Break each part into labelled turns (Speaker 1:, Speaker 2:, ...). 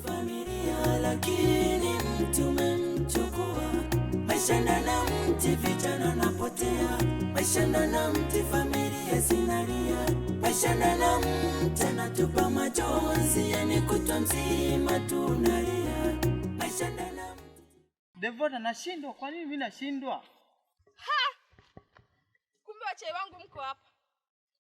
Speaker 1: familia lakini mtu umemchukua. Maisha na mti, vijana napotea. Maisha na mti, familia zinalia. Maisha na mti, natupa machozi, yani kutwa mzima tunalia. Maisha na mti.
Speaker 2: Devota, nashindwa. Kwa nini mimi nashindwa?
Speaker 3: Kumbe wachai wangu mko hapa.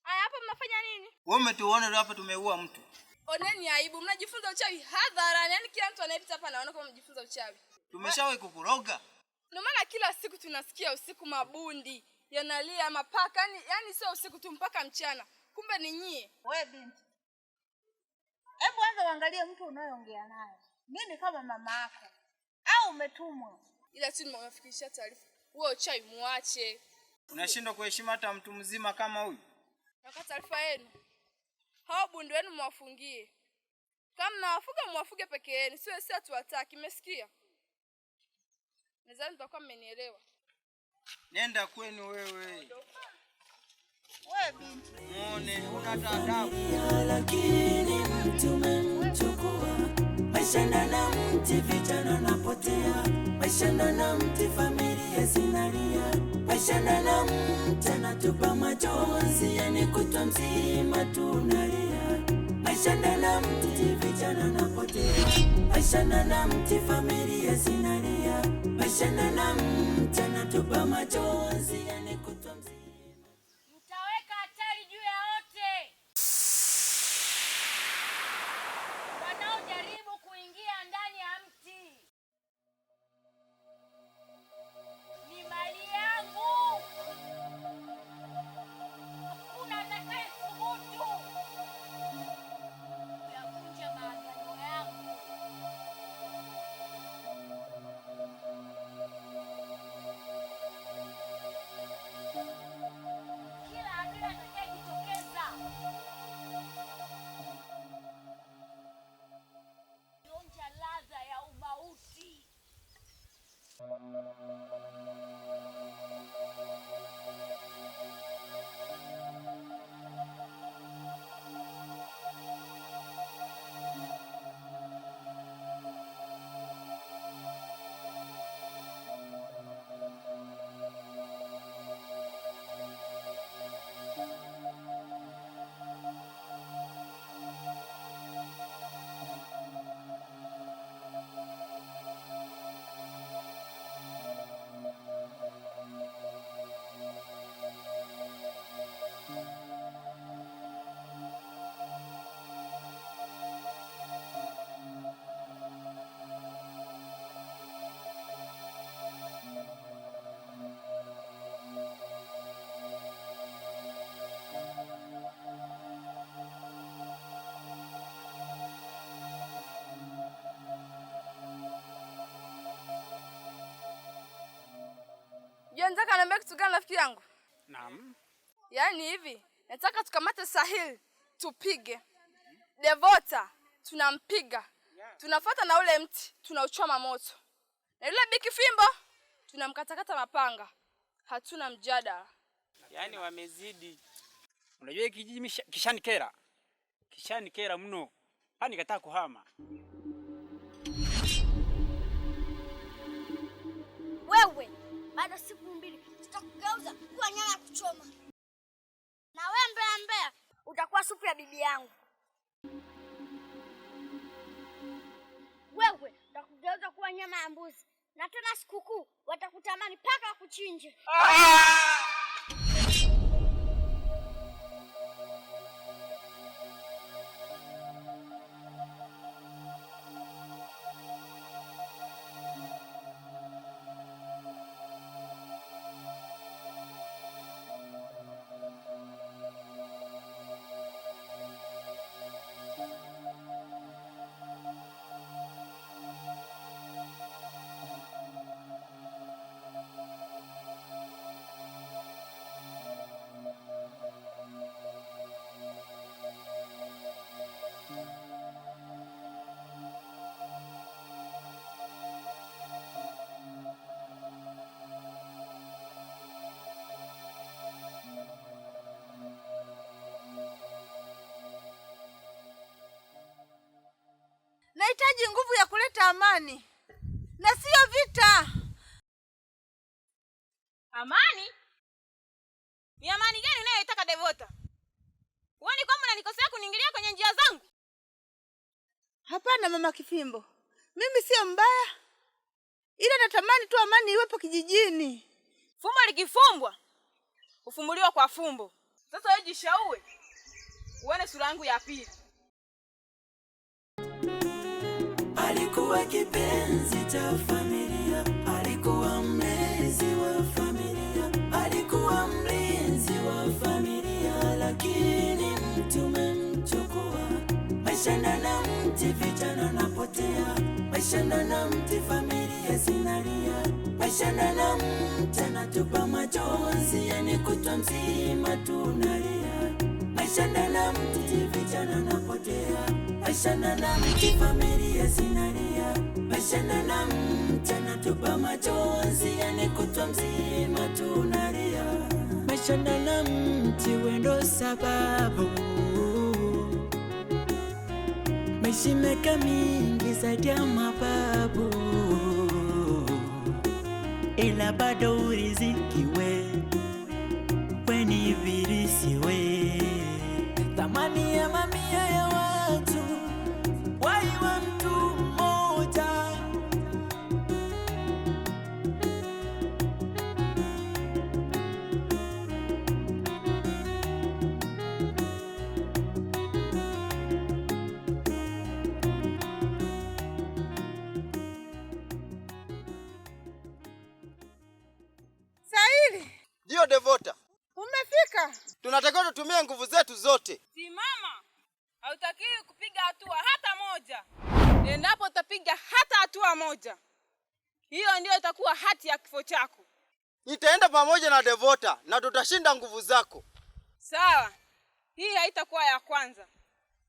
Speaker 3: Aya, hapa mnafanya nini?
Speaker 2: Wewe umetuona leo hapa tumeua mtu.
Speaker 3: Oneni aibu, mnajifunza uchawi hadharani. Yaani kila mtu anayepita hapa anaona kama mnajifunza uchawi.
Speaker 2: Tumeshawahi kukuroga.
Speaker 3: Ndio maana kila siku tunasikia usiku mabundi yanalia, mapaka, yani sio usiku tu mpaka mchana. Kumbe ni nyie.
Speaker 4: Wewe binti, hebu anza uangalie mtu unayeongea naye. Mimi kama mama yako au umetumwa?
Speaker 3: Ila tu nimewafikishia taarifa. Wewe uchawi muache.
Speaker 2: Unashindwa kuheshima hata mtu mzima kama huyu.
Speaker 3: Nakata taarifa yenu. Hao bundi wenu mwafungie. Kama mnawafuga mwafuge peke yenu, sio sisi tuwataki, umesikia? Nadhani mtakuwa mmenielewa.
Speaker 2: Nenda kwenu wewe.
Speaker 4: Wewe binti,
Speaker 2: Muone una adabu.
Speaker 1: Lakini mtu umemchukua. Maisha na mti, vijana napotea. Maisha na mti, familia zinalia. Maisha na mti, natupa machozi, yani kutwa mzima tunalia. Maisha na mti, vijana napotea. Maisha na mti, familia zinalia. Maisha na mti, natupa machozi, yani kutwa mzima.
Speaker 4: mtaweka hatari juu ya wote wanaojaribu kuingia ndani ya mti. Ni mali yangu. Hakuna atakayethubutu kuyavunja maagano yangu. Kila adui atakayejitokeza onja ladha ya umauti.
Speaker 3: Nataka niambie kitu gani rafiki yangu?
Speaker 2: Naam.
Speaker 3: Yaani hivi, nataka tukamate Sahil, tupige. Devota, tunampiga. Tunafuata na ule mti, tunauchoma moto. Na yule biki fimbo, tunamkatakata mapanga. Hatuna mjadala.
Speaker 5: Yaani wamezidi. Unajua kijiji kishanikera. Kishanikera mno. Hani kataa kuhama.
Speaker 4: Wewe, baada siku 2 tutakugeuza kuwa nyama ya kuchoma. Na wewe mbea utakuwa supu ya bibi yangu. Wewe, tutakugeuza kuwa nyama ya mbuzi. Na tena sikukuu watakutamani paka wakuchinje.
Speaker 6: tunahitaji nguvu ya kuleta amani na sio vita.
Speaker 3: Amani? Ni amani gani unayoitaka Devota? Huoni kwamba unanikosea kuniingilia kwenye njia zangu?
Speaker 6: Hapana mama Kifimbo, mimi sio mbaya, ila natamani tu amani iwepo kijijini.
Speaker 3: Fumbo likifumbwa ufumbuliwa kwa fumbo. Sasa wewe jishaue uone sura yangu ya pili.
Speaker 1: Alikuwa kipenzi cha familia, alikuwa mlezi wa familia, alikuwa mlinzi wa familia, lakini mtu umemchukua. Maisha na mti, vijana napotea. Maisha na mti, familia zinalia. Maisha na mti, anatupa machozi, yani kutwa mzima tunalia. Maisha na mti, vijana napotea. Maisha na mti, familia zinalia. Maisha na mti, anatupa machozi, yani kutwa mzima tunalia. Maisha na mti, wendo sababu maisha meka mingi zaidi ya mababu, ila bado riziki we ni virisi we. Thamani ya mamia ya watu, wai wa mtu mmoja.
Speaker 6: Sahili,
Speaker 2: Ndio Devota.
Speaker 6: umefika?
Speaker 2: Tunatakiwa tutumie nguvu zetu zote.
Speaker 3: Simama. Hautakiwi kupiga hatua hata moja. Endapo utapiga hata hatua moja, hiyo ndio itakuwa hati ya kifo chako.
Speaker 2: Nitaenda pamoja na Devota na tutashinda nguvu zako.
Speaker 3: Sawa. Hii haitakuwa ya kwanza.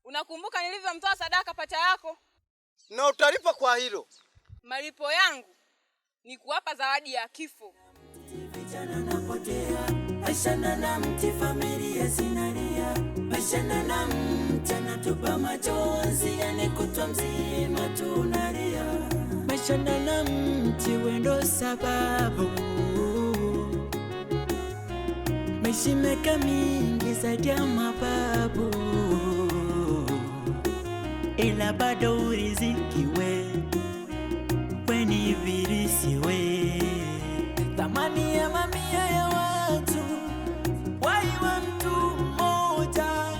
Speaker 3: Unakumbuka nilivyomtoa sadaka pacha yako?
Speaker 2: Na utalipa kwa hilo.
Speaker 3: Malipo yangu ni kuwapa zawadi ya kifo.
Speaker 1: Vijana napotea. Maisha na mti, familia zinalia. Maisha na mti, anatupa machozi, yani kutwa mzima tunalia. Maisha na mti, wendo sababu maisha meka mingi zaidi ya mababu, ila bado riziki we ni virisi we. Thamani ya mamia ya watu, wai wa mtu mmoja.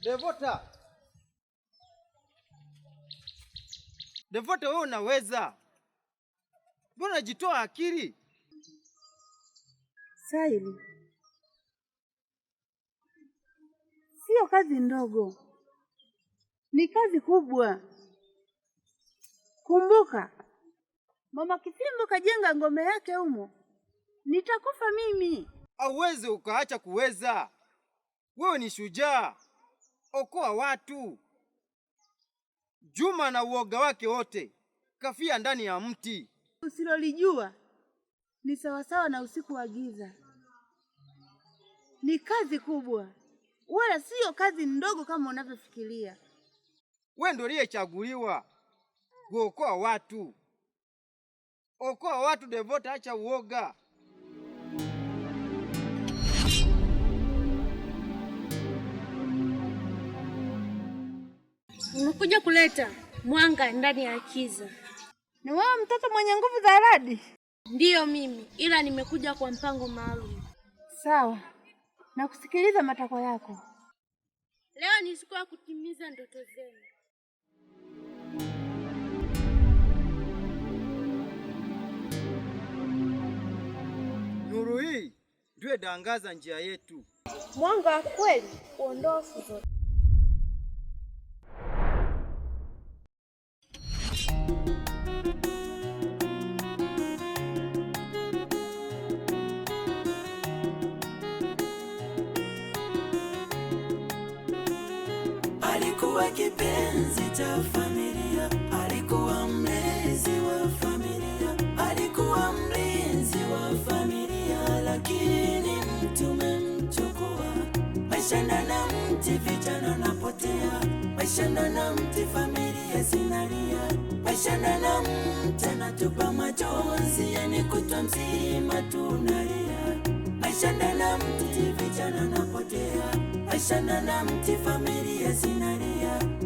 Speaker 2: Devota. Devota, wewe unaweza. Mbona unajitoa akili?
Speaker 6: Sahili, sio kazi ndogo, ni kazi kubwa. Kumbuka, mama Kifimbo kajenga ngome yake humo. Nitakufa mimi.
Speaker 2: Hauwezi ukaacha kuweza. Wewe ni shujaa. Okoa watu. Juma na uoga wake wote kafia ndani ya mti.
Speaker 6: Usilolijua ni sawasawa na usiku wa giza. Ni kazi kubwa, wala sio kazi ndogo kama unavyofikiria.
Speaker 2: Wewe ndio uliyechaguliwa kuokoa watu. Okoa watu Devota, acha uoga.
Speaker 4: Nimekuja kuleta mwanga ndani ya kiza.
Speaker 6: Ni wewe mtoto mwenye nguvu za radi?
Speaker 4: Ndiyo mimi, ila nimekuja kwa mpango maalum.
Speaker 6: Sawa, na kusikiliza matakwa yako.
Speaker 4: Leo ni siku ya kutimiza ndoto zenu.
Speaker 2: Nuru hii ndio dangaza njia yetu.
Speaker 4: Mwanga wa kweli uondoa hofu zote.
Speaker 1: alikuwa kipenzi cha familia, alikuwa mlezi wa familia, alikuwa mlinzi wa familia, lakini mtu umemchukua. Maisha na mti, vijana napotea. Maisha na mti, familia zinalia. Maisha na mti, anatupa machozi, yani kutwa mzima tunalia. Maisha na mti, vijana napotea. Maisha na mti, familia zinalia.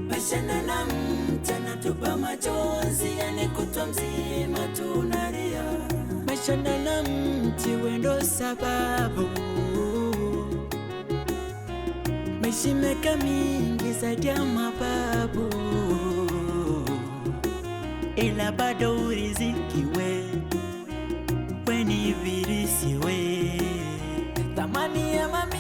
Speaker 1: Maisha na mti, anatupa machozi, yani kutwa mzima tunalia. Maisha na mti, wendo sababu maishi meka mingi zaidi ya mababu, ila bado uriziki we ni virisi we. Thamani ya mami